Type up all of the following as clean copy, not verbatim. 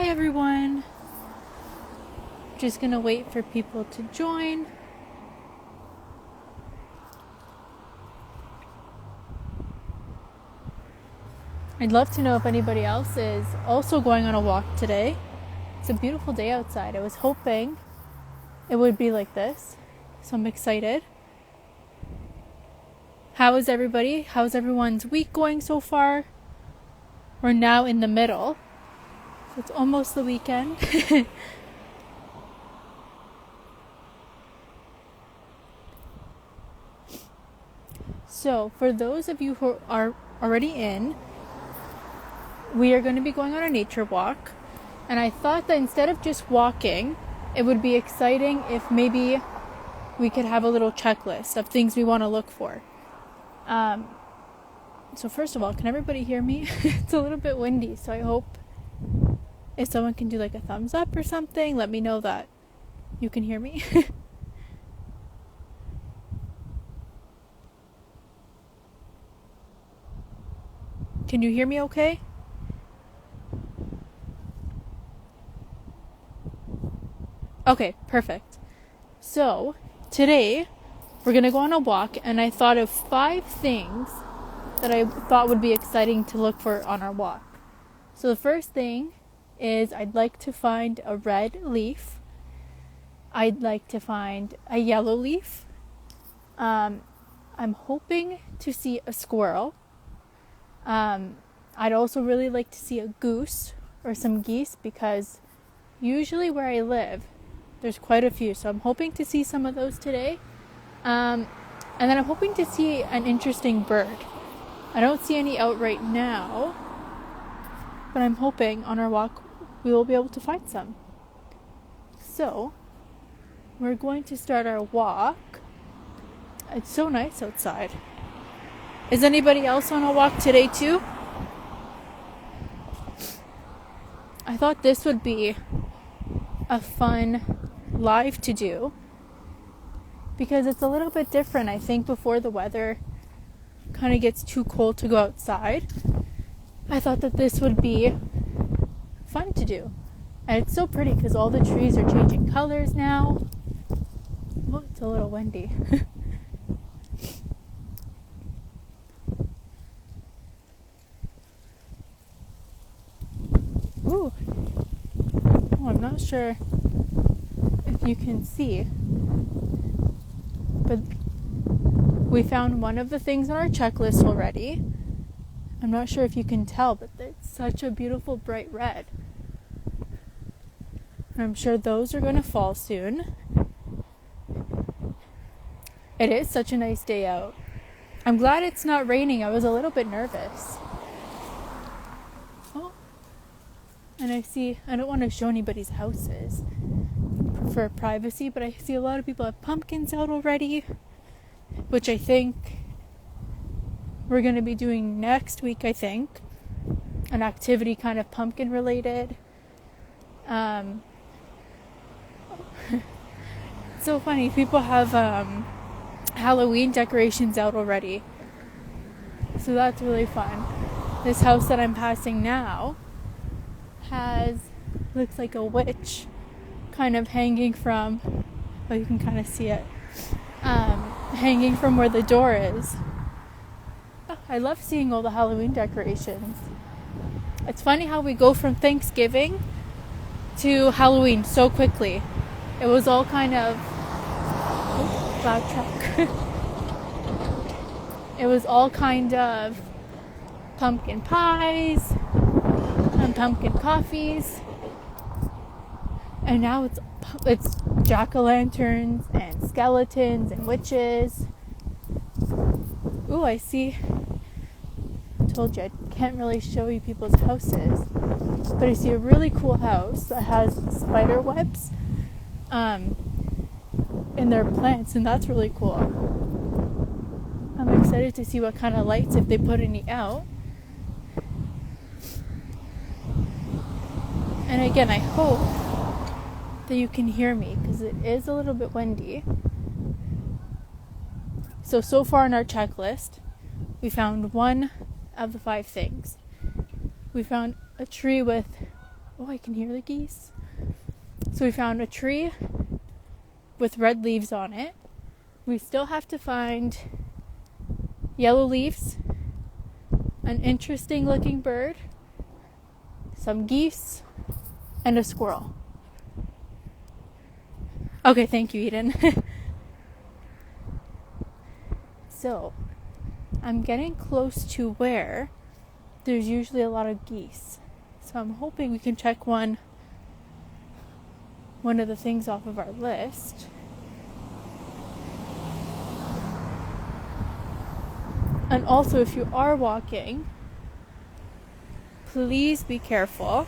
Hi everyone! Just gonna wait for people to join. I'd love to know if anybody else is also going on a walk today. It's a beautiful day outside. I was hoping it would be like this, so I'm excited. How is everybody? How's everyone's week going so far? We're now in the middle, so it's almost the weekend. So, for those of you who are already in, we are going to be going on a nature walk. And I thought that instead of just walking, it would be exciting if maybe we could have a little checklist of things we want to look for. So first of all, can everybody hear me? It's a little bit windy, so I hope if someone can do like a thumbs up or something, let me know that you can hear me. Can you hear me okay? Okay, perfect. So, today, we're going to go on a walk, and I thought of 5 things that I thought would be exciting to look for on our walk. So the first thing is I'd like to find a red leaf. I'd like to find a yellow leaf. I'm hoping to see a squirrel. I'd also really like to see a goose or some geese because usually where I live, there's quite a few. So I'm hoping to see some of those today. And then I'm hoping to see an interesting bird. I don't see any out right now, but I'm hoping on our walk we will be able to find some. So, we're going to start our walk. It's so nice outside. Is anybody else on a walk today too? I thought this would be a fun live to do because it's a little bit different. I think before the weather kind of gets too cold to go outside, I thought that this would be fun to do. And it's so pretty because all the trees are changing colors now. Oh, it's a little windy. Ooh. Oh, I'm not sure if you can see, but we found one of the things on our checklist already. I'm not sure if you can tell, but it's such a beautiful bright red. And I'm sure those are going to fall soon. It is such a nice day out. I'm glad it's not raining. I was a little bit nervous. Oh, and I don't want to show anybody's houses for privacy, but I see a lot of people have pumpkins out already, which I think we're going to be doing next week, I think. An activity kind of pumpkin related. It's so funny. People have Halloween decorations out already. So that's really fun. This house that I'm passing now looks like a witch kind of hanging from, well, you can kind of see it, hanging from where the door is. Oh, I love seeing all the Halloween decorations. It's funny how we go from Thanksgiving to Halloween so quickly. It was all kind of, loud truck. It was all kind of pumpkin pies and pumpkin coffees. And now it's jack-o'-lanterns and skeletons and witches. Ooh, I see. I told you I can't really show you people's houses, but I see a really cool house that has spider webs in their plants, and that's really cool. I'm excited to see what kind of lights, if they put any out. And again, I hope that you can hear me because it is a little bit windy. So far on our checklist, we found one of the 5 things. We found a tree with Oh, I can hear the geese. So we found a tree with red leaves on it. We still have to find yellow leaves, an interesting looking bird, some geese, and a squirrel. Okay, thank you, Eden. So, I'm getting close to where there's usually a lot of geese. So I'm hoping we can check one of the things off of our list. And also, if you are walking, please be careful.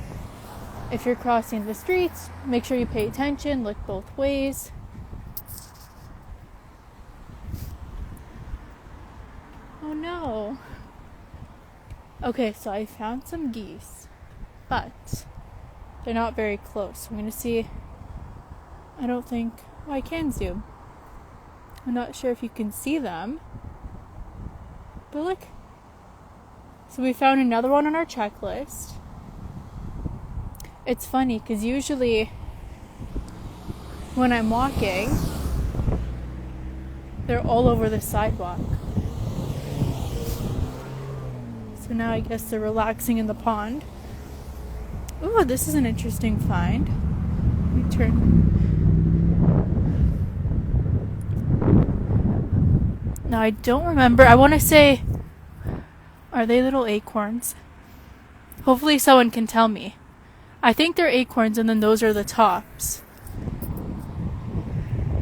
If you're crossing the streets, make sure you pay attention, look both ways. Oh no. Okay, so I found some geese, but they're not very close. I'm going to see. I don't think. Oh, I can zoom. I'm not sure if you can see them. But look. So we found another one on our checklist. It's funny because usually when I'm walking, they're all over the sidewalk. So now I guess they're relaxing in the pond. Ooh, this is an interesting find. Let me turn. Now I don't remember. I want to say, are they little acorns? Hopefully someone can tell me. I think they're acorns and then those are the tops.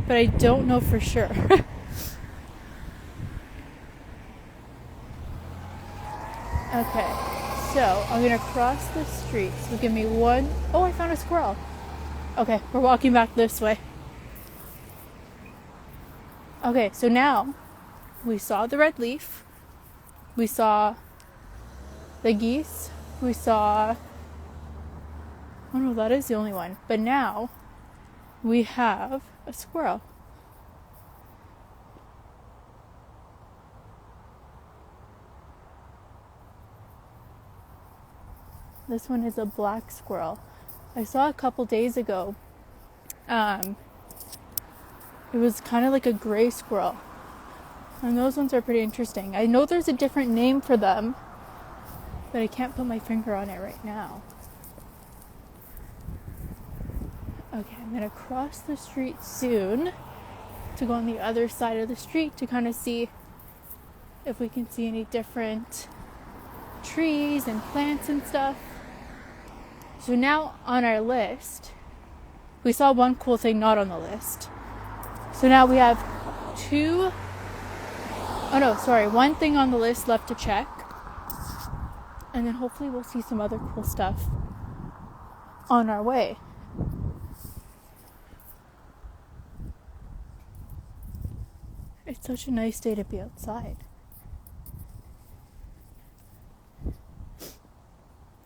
But I don't know for sure. Okay, so I'm going to cross the street. So give me one. Oh, I found a squirrel. Okay, we're walking back this way. Okay, so now we saw the red leaf. We saw the geese. We saw... Oh no, that is the only one. But now we have a squirrel. This one is a black squirrel. I saw a couple days ago. It was kind of like a gray squirrel. And those ones are pretty interesting. I know there's a different name for them, but I can't put my finger on it right now. Okay, I'm going to cross the street soon to go on the other side of the street to kind of see if we can see any different trees and plants and stuff. So now on our list, we saw one cool thing not on the list. So now we have one thing on the list left to check. And then hopefully we'll see some other cool stuff on our way. It's such a nice day to be outside.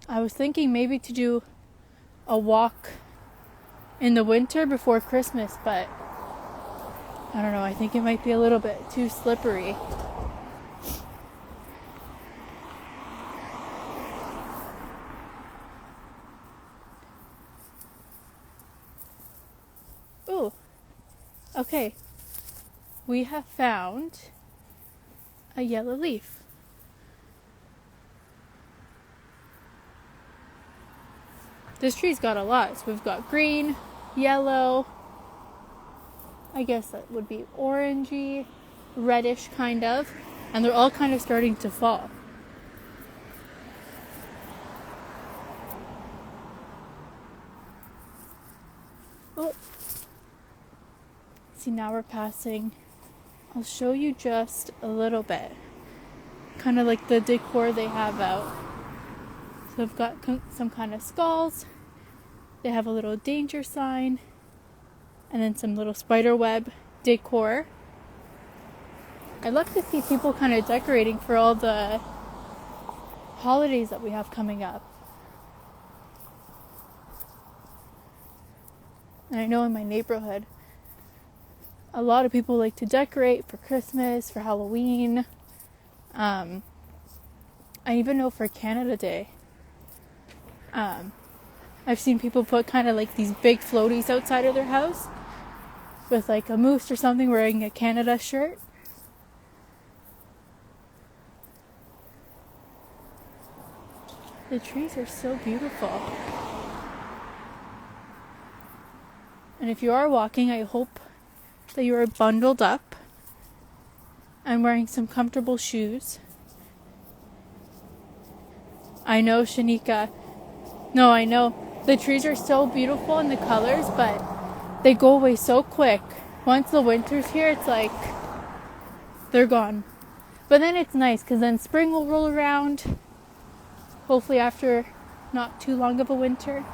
I was thinking maybe to do a walk in the winter before Christmas, but I don't know, I think it might be a little bit too slippery. Ooh, okay. We have found a yellow leaf. This tree's got a lot. So we've got green, yellow, I guess that would be orangey, reddish kind of, and they're all kind of starting to fall. Oh. See, now we're passing. I'll show you just a little bit. Kind of like the decor they have out. So they've got some kind of skulls. They have a little danger sign. And then some little spider web decor. I'd love to see people kind of decorating for all the holidays that we have coming up. And I know in my neighborhood, a lot of people like to decorate for Christmas, for Halloween. I even know for Canada Day. I've seen people put kind of like these big floaties outside of their house with like a moose or something wearing a Canada shirt. The trees are so beautiful. And if you are walking, I hope that you are bundled up and wearing some comfortable shoes. I know, Shanika. No, I know. The trees are so beautiful and the colors, but they go away so quick. Once the winter's here, it's like they're gone. But then it's nice because then spring will roll around. Hopefully after not too long of a winter.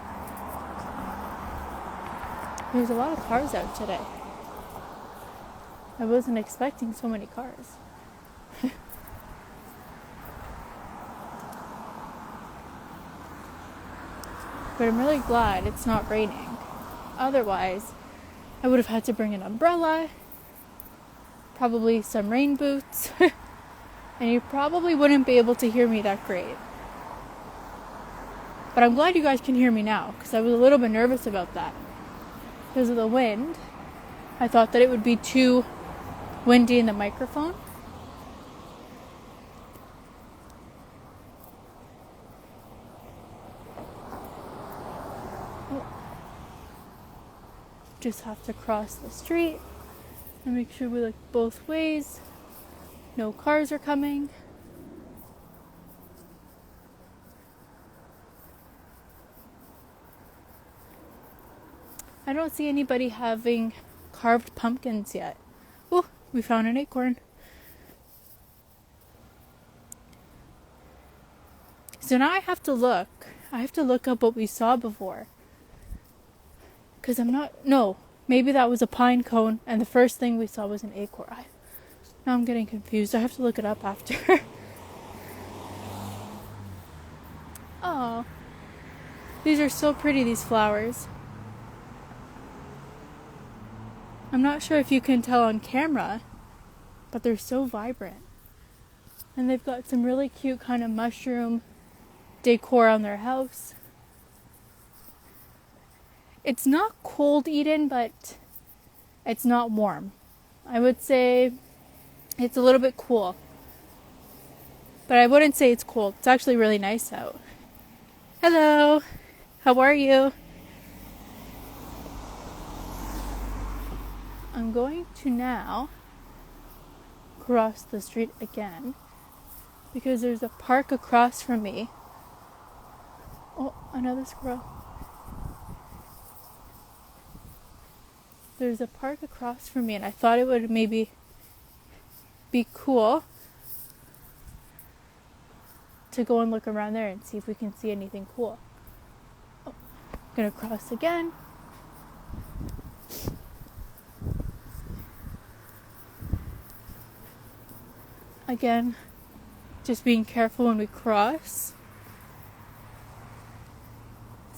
There's a lot of cars out today. I wasn't expecting so many cars. But I'm really glad it's not raining. Otherwise, I would have had to bring an umbrella, probably some rain boots, and you probably wouldn't be able to hear me that great. But I'm glad you guys can hear me now, because I was a little bit nervous about that. Because of the wind, I thought that it would be too windy in the microphone. Just have to cross the street and make sure we look both ways. No cars are coming. I don't see anybody having carved pumpkins yet. Oh, we found an acorn. So now I have to look. I have to look up what we saw before. Because maybe that was a pine cone and the first thing we saw was an acorn. Now I'm getting confused. I have to look it up after. Oh, these are so pretty, these flowers. I'm not sure if you can tell on camera, but they're so vibrant. And they've got some really cute kind of mushroom decor on their house. It's not cold Eden, but it's not warm. I would say it's a little bit cool. But I wouldn't say it's cold. It's actually really nice out. Hello. How are you? I'm going to now cross the street again because there's a park across from me. Oh, another squirrel. There's a park across from me and I thought it would maybe be cool to go and look around there and see if we can see anything cool. Oh, I'm gonna cross again. Again, just being careful when we cross.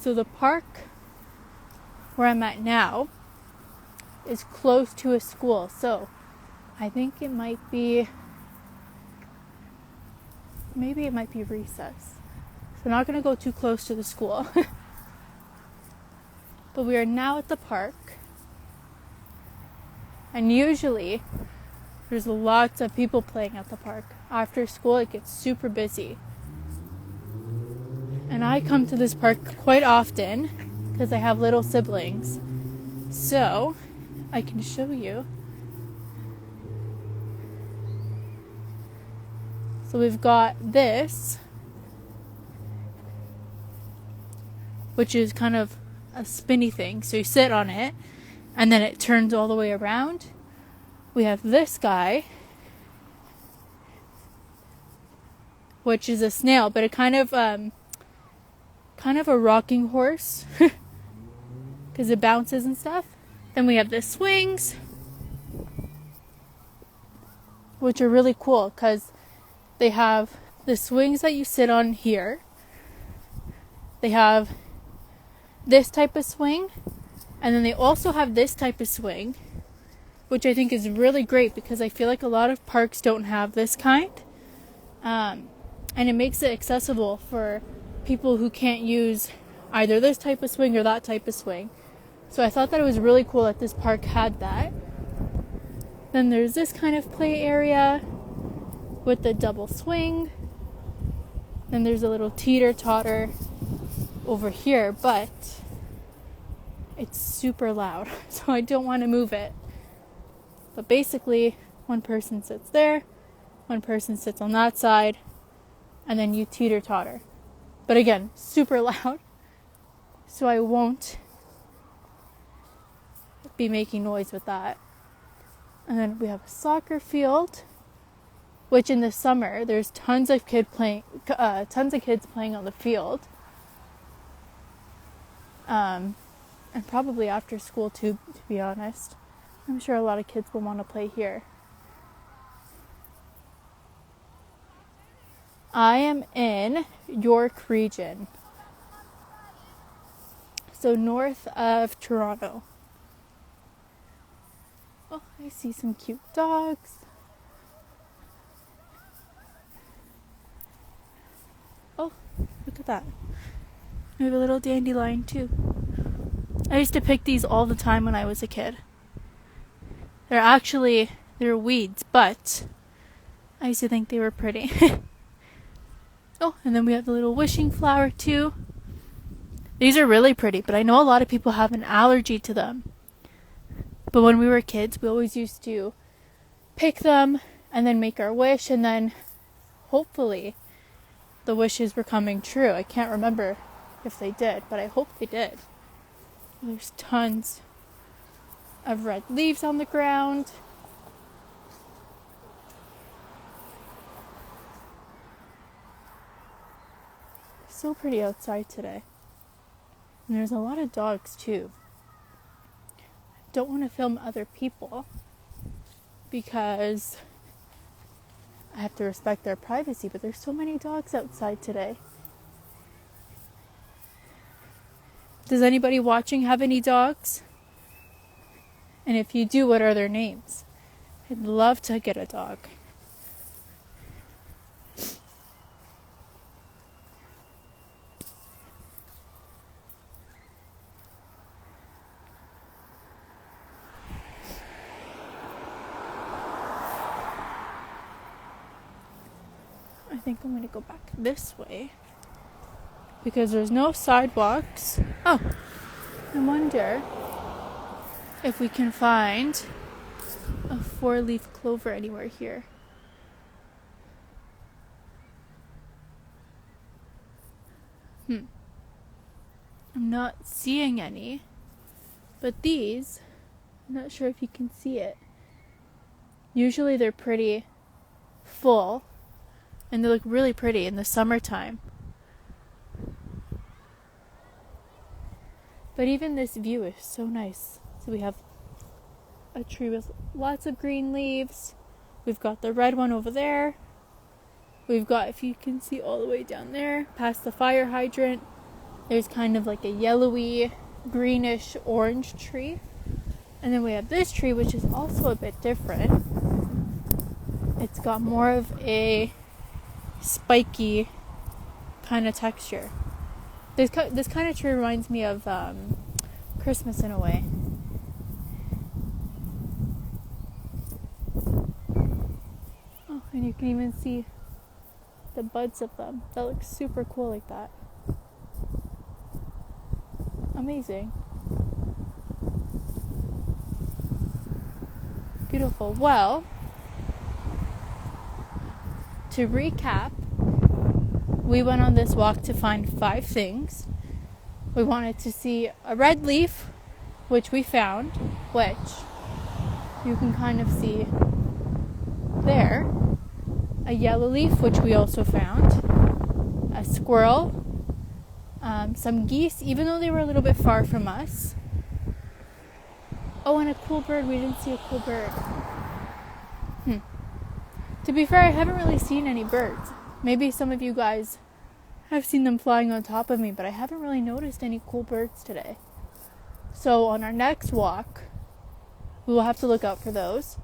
So the park where I'm at now is close to a school, so I think it might be recess. So I'm not going to go too close to the school. But we are now at the park, and usually there's lots of people playing at the park. After school it gets super busy, and I come to this park quite often because I have little siblings, so I can show you. So we've got this, which is kind of a spinny thing. So you sit on it, and then it turns all the way around. We have this guy, which is a snail, but a kind of a rocking horse, because it bounces and stuff. Then we have the swings, which are really cool because they have the swings that you sit on here. They have this type of swing, and then they also have this type of swing, which I think is really great because I feel like a lot of parks don't have this kind. And it makes it accessible for people who can't use either this type of swing or that type of swing. So I thought that it was really cool that this park had that. Then there's this kind of play area with the double swing. Then there's a little teeter-totter over here, but it's super loud, so I don't want to move it. But basically, one person sits there, one person sits on that side, and then you teeter-totter. But again, super loud, so I won't be making noise with that. And then we have a soccer field, which in the summer there's tons of kids playing on the field, and probably after school too. To be honest, I'm sure a lot of kids will want to play here. I am in York region, so north of Toronto. Oh, I see some cute dogs. Oh, look at that. We have a little dandelion too. I used to pick these all the time when I was a kid. They're weeds, but I used to think they were pretty. Oh, and then we have the little wishing flower too. These are really pretty, but I know a lot of people have an allergy to them. But when we were kids, we always used to pick them and then make our wish, and then hopefully the wishes were coming true. I can't remember if they did, but I hope they did. There's tons of red leaves on the ground. So pretty outside today. And there's a lot of dogs too. Don't want to film other people because I have to respect their privacy, but there's so many dogs outside today. Does anybody watching have any dogs? And if you do, what are their names? I'd love to get a dog. I think I'm going to go back this way because there's no sidewalks. Oh, I wonder if we can find a 4-leaf clover anywhere here. I'm not seeing any, but these, I'm not sure if you can see it. Usually they're pretty full and they look really pretty in the summertime. But even this view is so nice. So we have a tree with lots of green leaves. We've got the red one over there. We've got, if you can see all the way down there, past the fire hydrant, there's kind of like a yellowy, greenish, orange tree. And then we have this tree, which is also a bit different. It's got more of a spiky kind of texture. This kind of tree reminds me of Christmas in a way. Oh, and you can even see the buds of them. That looks super cool like that. Amazing. Beautiful. Well, to recap, we went on this walk to find 5 things. We wanted to see a red leaf, which we found, which you can kind of see there. A yellow leaf, which we also found. A squirrel. Some geese, even though they were a little bit far from us. Oh, and a cool bird. We didn't see a cool bird. To be fair, I haven't really seen any birds. Maybe some of you guys have seen them flying on top of me, but I haven't really noticed any cool birds today. So on our next walk, we will have to look out for those.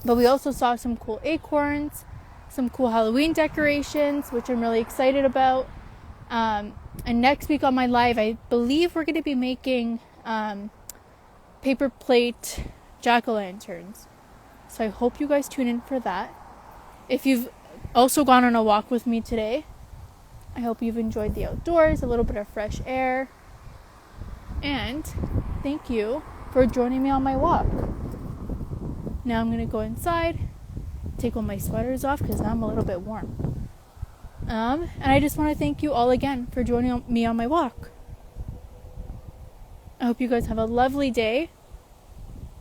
But we also saw some cool acorns, some cool Halloween decorations, which I'm really excited about. And next week on my live, I believe we're going to be making paper plate jack-o'-lanterns. So I hope you guys tune in for that. If you've also gone on a walk with me today, I hope you've enjoyed the outdoors, a little bit of fresh air. And thank you for joining me on my walk. Now I'm going to go inside, take all my sweaters off because now I'm a little bit warm. And I just want to thank you all again for joining me on my walk. I hope you guys have a lovely day.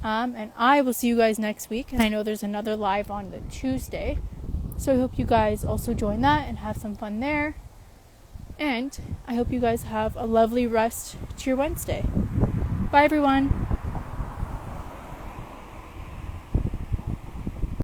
And I will see you guys next week. And I know there's another live on the Tuesday. So I hope you guys also join that and have some fun there. And I hope you guys have a lovely rest to your Wednesday. Bye, everyone.